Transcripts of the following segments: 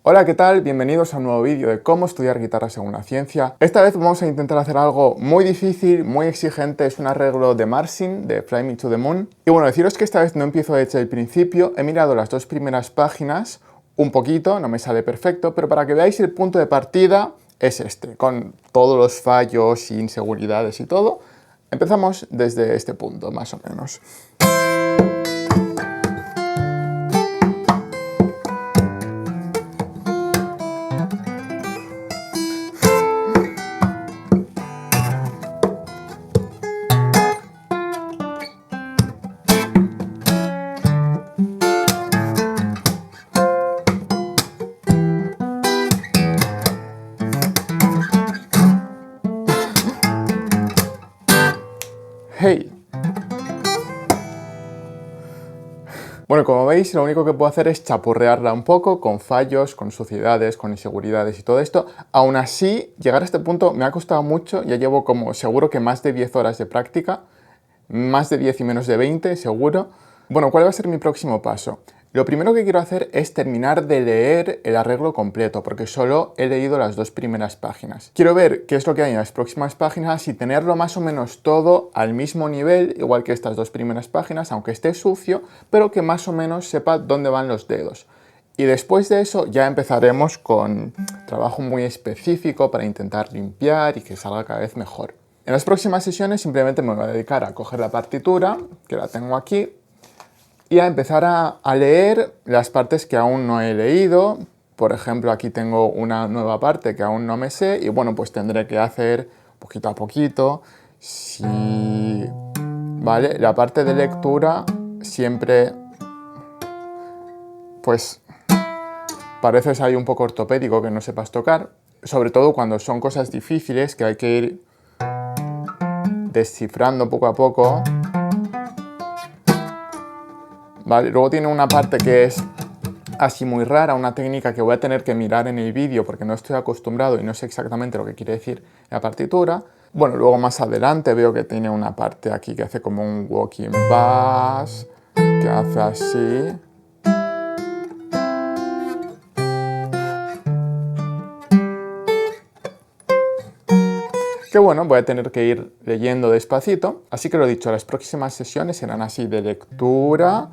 Hola, ¿qué tal? Bienvenidos a un nuevo vídeo de cómo estudiar guitarra según la ciencia. Esta vez vamos a intentar hacer algo muy difícil, muy exigente. Es un arreglo de Marcin, de Fly Me to the Moon. Y bueno, deciros que esta vez no empiezo desde el principio. He mirado las dos primeras páginas un poquito, no me sale perfecto, pero para que veáis el punto de partida es este, con todos los fallos, inseguridades y todo. Empezamos desde este punto, más o menos. Hey. Bueno, como veis, lo único que puedo hacer es chapurrearla un poco con fallos, con suciedades, con inseguridades y todo esto. Aún así, llegar a este punto me ha costado mucho. Ya llevo como seguro que más de 10 horas de práctica. Más de 10 y menos de 20, seguro. Bueno, ¿cuál va a ser mi próximo paso? Lo primero que quiero hacer es terminar de leer el arreglo completo, porque solo he leído las dos primeras páginas. Quiero ver qué es lo que hay en las próximas páginas y tenerlo más o menos todo al mismo nivel, igual que estas dos primeras páginas, aunque esté sucio, pero que más o menos sepa dónde van los dedos. Y después de eso ya empezaremos con trabajo muy específico para intentar limpiar y que salga cada vez mejor. En las próximas sesiones simplemente me voy a dedicar a coger la partitura, que la tengo aquí, y a empezar a leer las partes que aún no he leído. Por ejemplo, aquí tengo una nueva parte que aún no me sé y bueno, pues tendré que hacer poquito a poquito. ¿Vale? La parte de lectura siempre, pues, pareces ahí un poco ortopédico que no sepas tocar, sobre todo cuando son cosas difíciles que hay que ir descifrando poco a poco. Vale, luego tiene una parte que es así muy rara, una técnica que voy a tener que mirar en el vídeo porque no estoy acostumbrado y no sé exactamente lo que quiere decir la partitura. Bueno, luego más adelante veo que tiene una parte aquí que hace como un walking bass, que hace así. Que bueno, voy a tener que ir leyendo despacito. Así que lo dicho, las próximas sesiones serán así de lectura,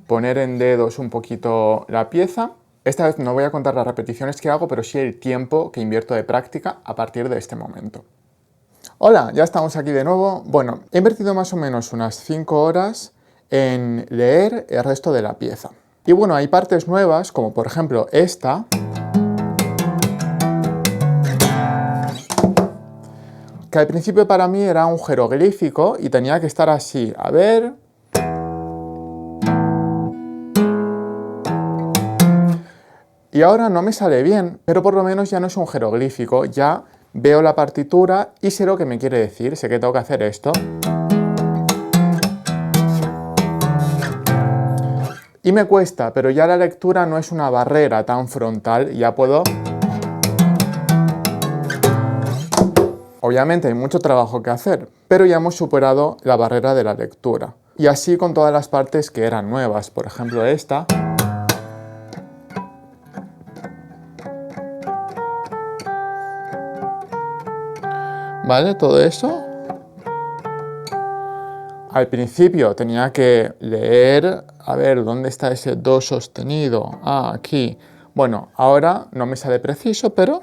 poner en dedos un poquito la pieza. Esta vez no voy a contar las repeticiones que hago, pero sí el tiempo que invierto de práctica a partir de este momento. Hola, ya estamos aquí de nuevo. Bueno, he invertido más o menos unas 5 horas en leer el resto de la pieza. Y bueno, hay partes nuevas, como por ejemplo esta, que al principio para mí era un jeroglífico y tenía que estar así. A ver. Y ahora no me sale bien, pero por lo menos ya no es un jeroglífico, ya veo la partitura y sé lo que me quiere decir, sé que tengo que hacer esto. Y me cuesta, pero ya la lectura no es una barrera tan frontal, ya puedo... Obviamente hay mucho trabajo que hacer, pero ya hemos superado la barrera de la lectura. Y así con todas las partes que eran nuevas, por ejemplo esta. ¿Vale? Todo eso. Al principio tenía que leer, a ver, ¿dónde está ese do sostenido? Ah, aquí. Bueno, ahora no me sale preciso, pero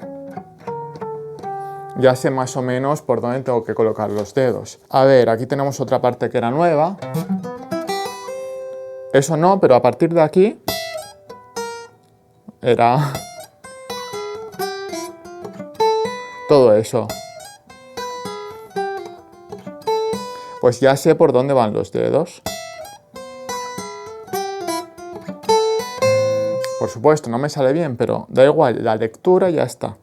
ya sé más o menos por dónde tengo que colocar los dedos. A ver, aquí tenemos otra parte que era nueva. Eso no, pero a partir de aquí era todo eso. Pues ya sé por dónde van los dedos. Por supuesto, no me sale bien, pero da igual, la lectura ya está.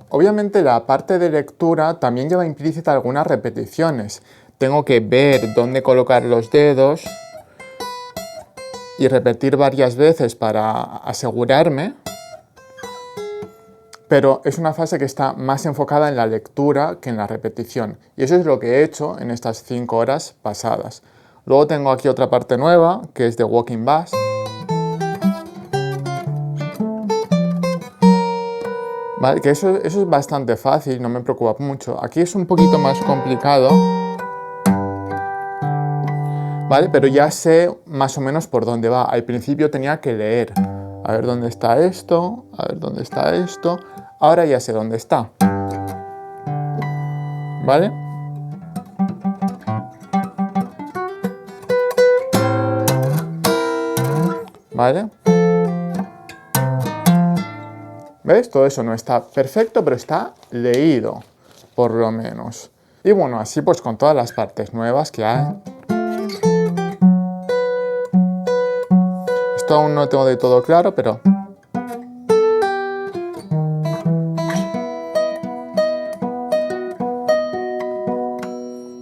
Obviamente la parte de lectura también lleva implícita algunas repeticiones. Tengo que ver dónde colocar los dedos y repetir varias veces para asegurarme. Pero es una fase que está más enfocada en la lectura que en la repetición. Y eso es lo que he hecho en estas 5 horas pasadas. Luego tengo aquí otra parte nueva, que es de Walking Bass. Vale, que eso es bastante fácil, no me preocupa mucho. Aquí es un poquito más complicado. Vale, pero ya sé más o menos por dónde va. Al principio tenía que leer. A ver dónde está esto, a ver dónde está esto. Ahora ya sé dónde está. ¿Vale? ¿Vale? ¿Ves? Todo eso no está perfecto, pero está leído, por lo menos. Y bueno, así pues con todas las partes nuevas que hay. Esto aún no tengo de todo claro, pero...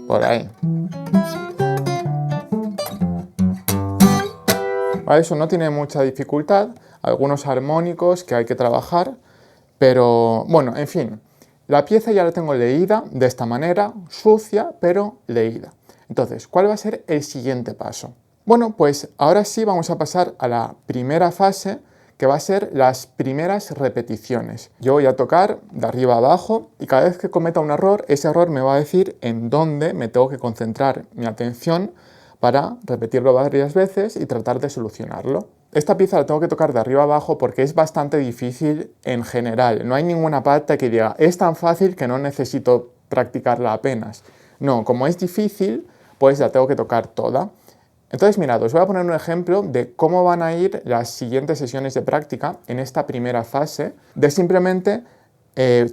por ahí. Vale, eso no tiene mucha dificultad. Algunos armónicos que hay que trabajar, pero bueno, en fin. La pieza ya la tengo leída de esta manera, sucia, pero leída. Entonces, ¿cuál va a ser el siguiente paso? Bueno, pues ahora sí vamos a pasar a la primera fase, que va a ser las primeras repeticiones. Yo voy a tocar de arriba a abajo y cada vez que cometa un error, ese error me va a decir en dónde me tengo que concentrar mi atención para repetirlo varias veces y tratar de solucionarlo. Esta pieza la tengo que tocar de arriba a abajo porque es bastante difícil en general. No hay ninguna parte que diga, es tan fácil que no necesito practicarla apenas. No, como es difícil, pues la tengo que tocar toda. Entonces, mirad, os voy a poner un ejemplo de cómo van a ir las siguientes sesiones de práctica en esta primera fase de simplemente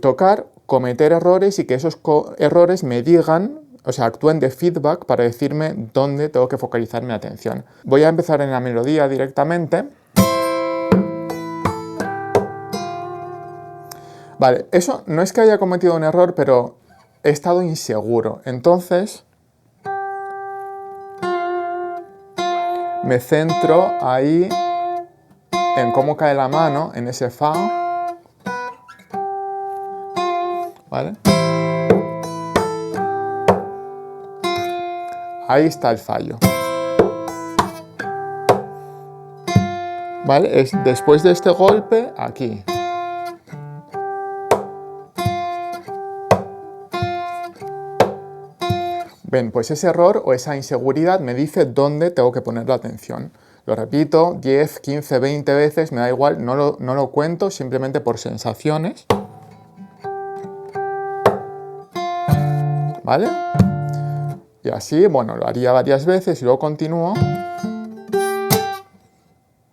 tocar, cometer errores y que esos errores me digan, o sea, actúen de feedback para decirme dónde tengo que focalizar mi atención. Voy a empezar en la melodía directamente. Vale, eso no es que haya cometido un error, pero he estado inseguro. Entonces, me centro ahí en cómo cae la mano, en ese fa. ¿Vale? Ahí está el fallo. ¿Vale? Es después de este golpe, aquí. Ven, pues ese error o esa inseguridad me dice dónde tengo que poner la atención. Lo repito 10, 15, 20 veces, me da igual, no lo cuento, simplemente por sensaciones. ¿Vale? Y así, bueno, lo haría varias veces y luego continúo.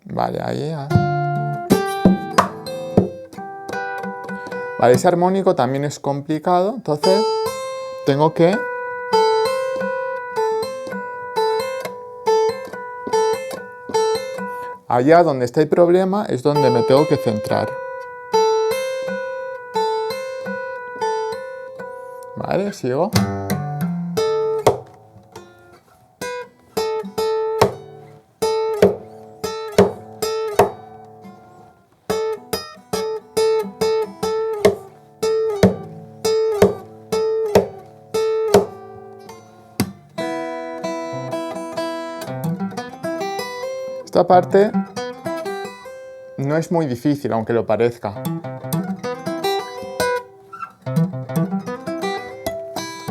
Vale, ahí. Vale, ese armónico también es complicado, entonces tengo que... allá donde está el problema es donde me tengo que centrar. Vale, sigo. Esta parte no es muy difícil, aunque lo parezca.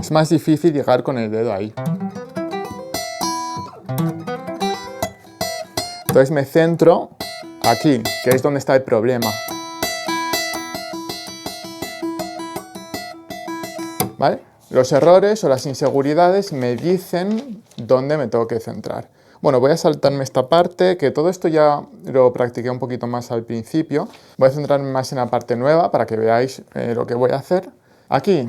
Es más difícil llegar con el dedo ahí. Entonces me centro aquí, que es donde está el problema. ¿Vale? Los errores o las inseguridades me dicen dónde me tengo que centrar. Bueno, voy a saltarme esta parte, que todo esto ya lo practiqué un poquito más al principio. Voy a centrarme más en la parte nueva para que veáis lo que voy a hacer. Aquí.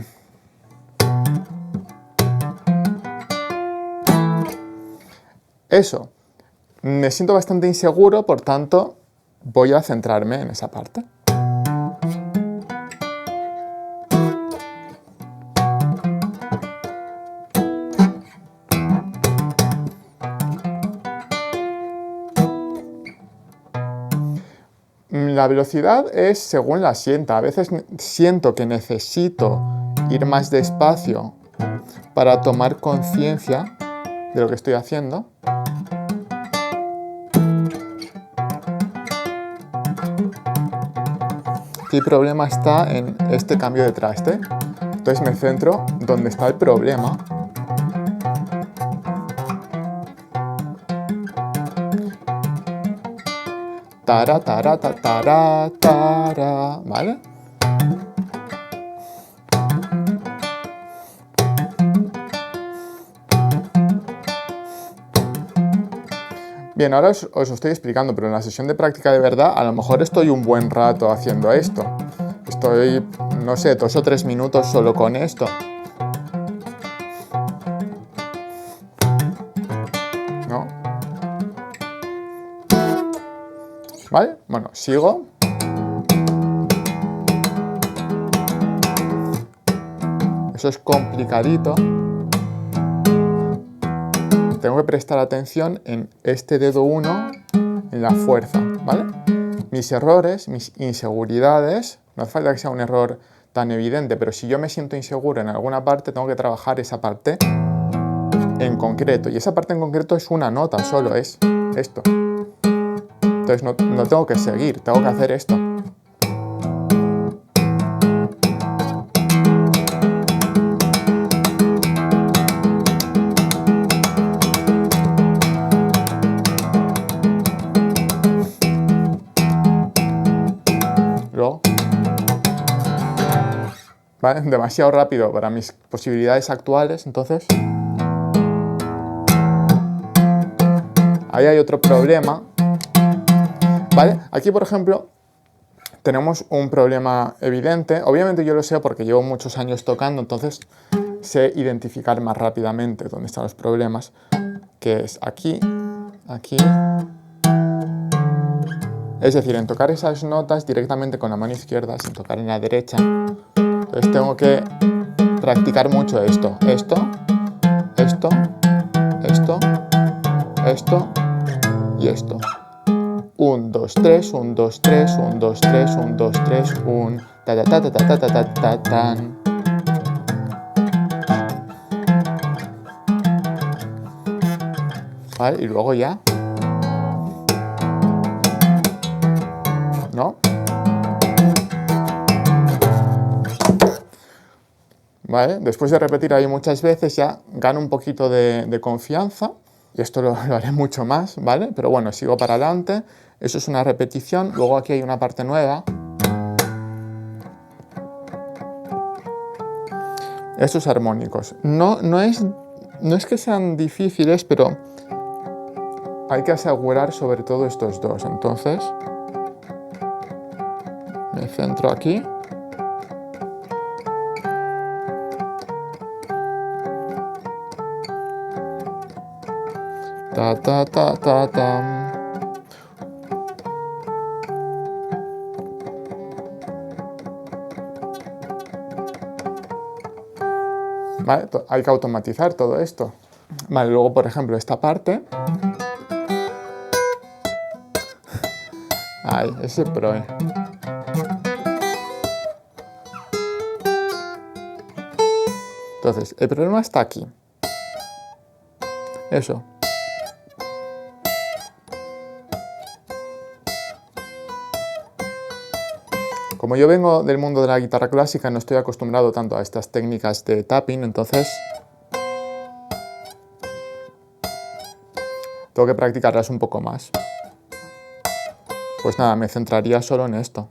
Eso. Me siento bastante inseguro, por tanto, voy a centrarme en esa parte. La velocidad es según la sienta. A veces siento que necesito ir más despacio para tomar conciencia de lo que estoy haciendo. Aquí el problema está en este cambio de traste. Entonces me centro donde está el problema. Tara, tara, ta, tara, tara, ¿vale? Bien, ahora os estoy explicando, pero en la sesión de práctica de verdad, a lo mejor estoy un buen rato haciendo esto. Estoy, no sé, 2 o 3 minutos solo con esto. ¿No? ¿Vale? Bueno, sigo. Eso es complicadito. Tengo que prestar atención en este dedo 1, en la fuerza, ¿vale? Mis errores, mis inseguridades, no hace falta que sea un error tan evidente, pero si yo me siento inseguro en alguna parte, tengo que trabajar esa parte en concreto. Y esa parte en concreto es una nota solo, es esto. Entonces no tengo que seguir, tengo que hacer esto. Luego, ¿vale? Demasiado rápido para mis posibilidades actuales, entonces ahí hay otro problema, ¿vale? Aquí, por ejemplo, tenemos un problema evidente. Obviamente yo lo sé porque llevo muchos años tocando, entonces sé identificar más rápidamente dónde están los problemas, que es aquí, aquí. Es decir, en tocar esas notas directamente con la mano izquierda, sin tocar en la derecha. Entonces tengo que practicar mucho esto, esto, esto, esto, esto y esto. 1, 2, 3, 1, 2, 3, 1, 2, 3, 1, 2, 3, 1, ta ta ta ta ta ta ta ta tan. ¿Vale? Y luego ya, ¿no? ¿Vale? Después de repetir ahí muchas veces ya gano un poquito de confianza. Y esto lo haré mucho más, ¿vale? Pero bueno, sigo para adelante. Eso es una repetición. Luego aquí hay una parte nueva. Estos armónicos. No es que sean difíciles, pero hay que asegurar sobre todo estos dos. Entonces, me centro aquí. Ta ta ta ta tam. ¿Vale? Hay que automatizar todo esto. Vale, luego por ejemplo esta parte. Ay, ese pro. Entonces, el problema está aquí. Eso. Como yo vengo del mundo de la guitarra clásica, no estoy acostumbrado tanto a estas técnicas de tapping, entonces tengo que practicarlas un poco más. Pues nada, me centraría solo en esto.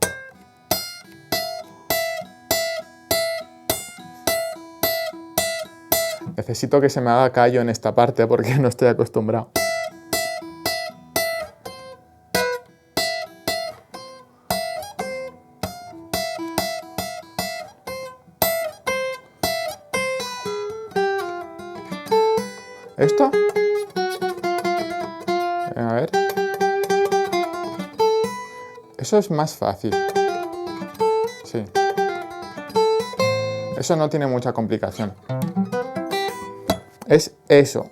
Necesito que se me haga callo en esta parte porque no estoy acostumbrado. ¿Esto? A ver. Eso es más fácil. Sí. Eso no tiene mucha complicación. Es eso.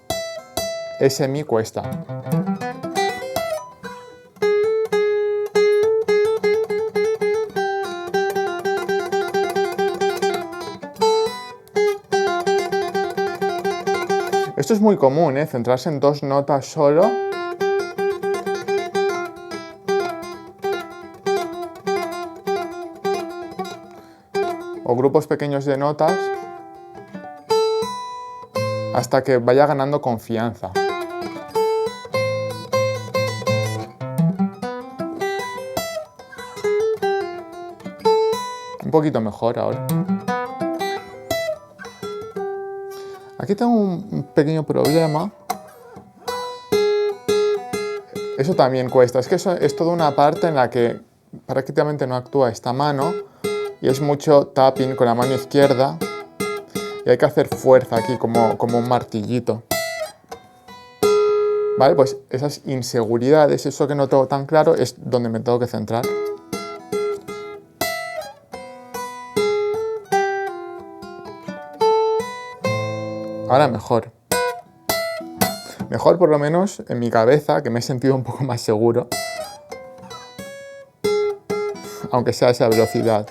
Ese mi cuesta. Esto es muy común, ¿eh? Centrarse en 2 notas solo. O grupos pequeños de notas hasta que vaya ganando confianza. Un poquito mejor ahora. Aquí tengo un pequeño problema. Eso también cuesta. Es que eso es toda una parte en la que prácticamente no actúa esta mano y es mucho tapping con la mano izquierda y hay que hacer fuerza aquí como un martillito. Vale, pues esas inseguridades, eso que no tengo tan claro, es donde me tengo que centrar. Ahora mejor. Mejor por lo menos en mi cabeza, que me he sentido un poco más seguro. Aunque sea a esa velocidad.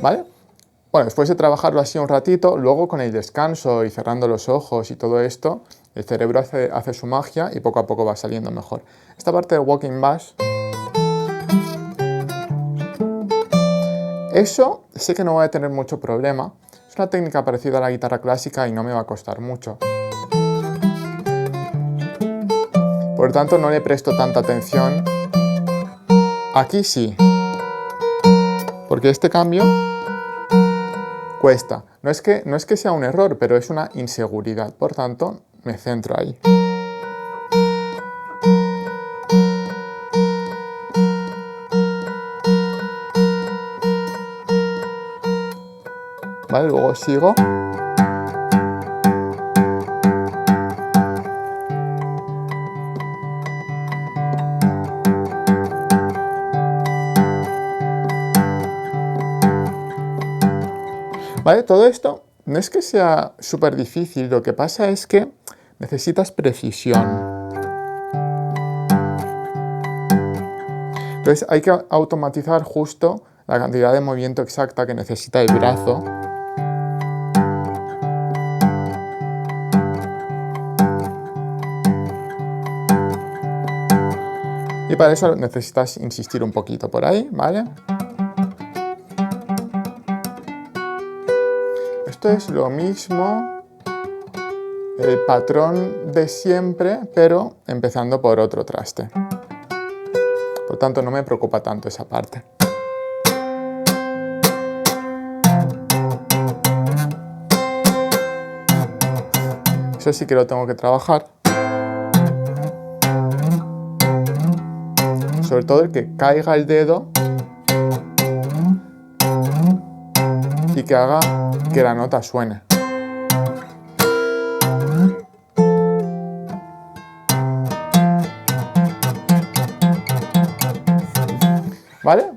¿Vale? Bueno, después de trabajarlo así un ratito, luego con el descanso y cerrando los ojos y todo esto, el cerebro hace su magia y poco a poco va saliendo mejor. Esta parte de Walking Bass, eso sé que no voy a tener mucho problema. Es una técnica parecida a la guitarra clásica y no me va a costar mucho. Por lo tanto, no le presto tanta atención. Aquí sí. Porque este cambio cuesta. No es que sea un error, pero es una inseguridad. Por tanto, me centro ahí. Vale, luego sigo. Vale, todo esto no es que sea súper difícil, lo que pasa es que necesitas precisión. Entonces hay que automatizar justo la cantidad de movimiento exacta que necesita el brazo. Y para eso necesitas insistir un poquito por ahí, ¿vale? Esto es lo mismo, el patrón de siempre, pero empezando por otro traste. Por tanto, no me preocupa tanto esa parte. Eso sí que lo tengo que trabajar. Sobre todo el que caiga el dedo y que haga que la nota suene. ¿Vale?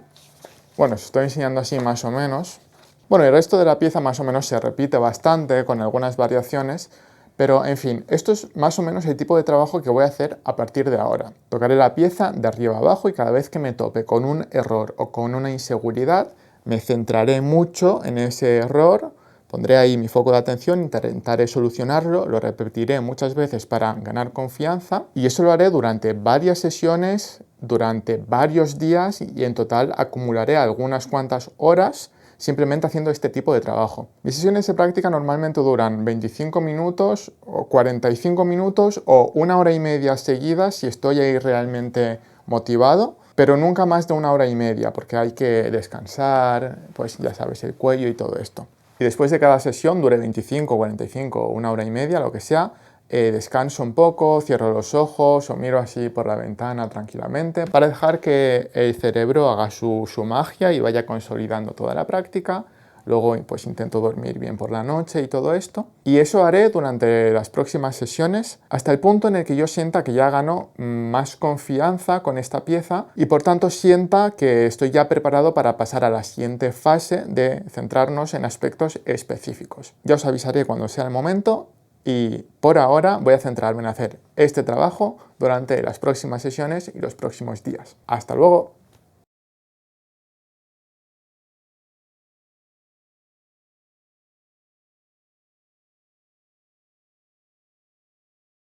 Bueno, os estoy enseñando así más o menos. Bueno, el resto de la pieza más o menos se repite bastante con algunas variaciones, pero en fin, esto es más o menos el tipo de trabajo que voy a hacer a partir de ahora. Tocaré la pieza de arriba a abajo y cada vez que me tope con un error o con una inseguridad, me centraré mucho en ese error, pondré ahí mi foco de atención, intentaré solucionarlo, lo repetiré muchas veces para ganar confianza y eso lo haré durante varias sesiones, durante varios días y en total acumularé algunas cuantas horas simplemente haciendo este tipo de trabajo. Mis sesiones de práctica normalmente duran 25 minutos o 45 minutos o 1 hora y media seguida si estoy ahí realmente motivado, pero nunca más de 1 hora y media porque hay que descansar, pues ya sabes, el cuello y todo esto. Y después de cada sesión, dure 25, 45 o 1 hora y media, lo que sea, descanso un poco, cierro los ojos o miro así por la ventana tranquilamente para dejar que el cerebro haga su magia y vaya consolidando toda la práctica. Luego pues intento dormir bien por la noche y todo esto. Y eso haré durante las próximas sesiones hasta el punto en el que yo sienta que ya gano más confianza con esta pieza y por tanto sienta que estoy ya preparado para pasar a la siguiente fase de centrarnos en aspectos específicos. Ya os avisaré cuando sea el momento. Y por ahora voy a centrarme en hacer este trabajo durante las próximas sesiones y los próximos días. ¡Hasta luego!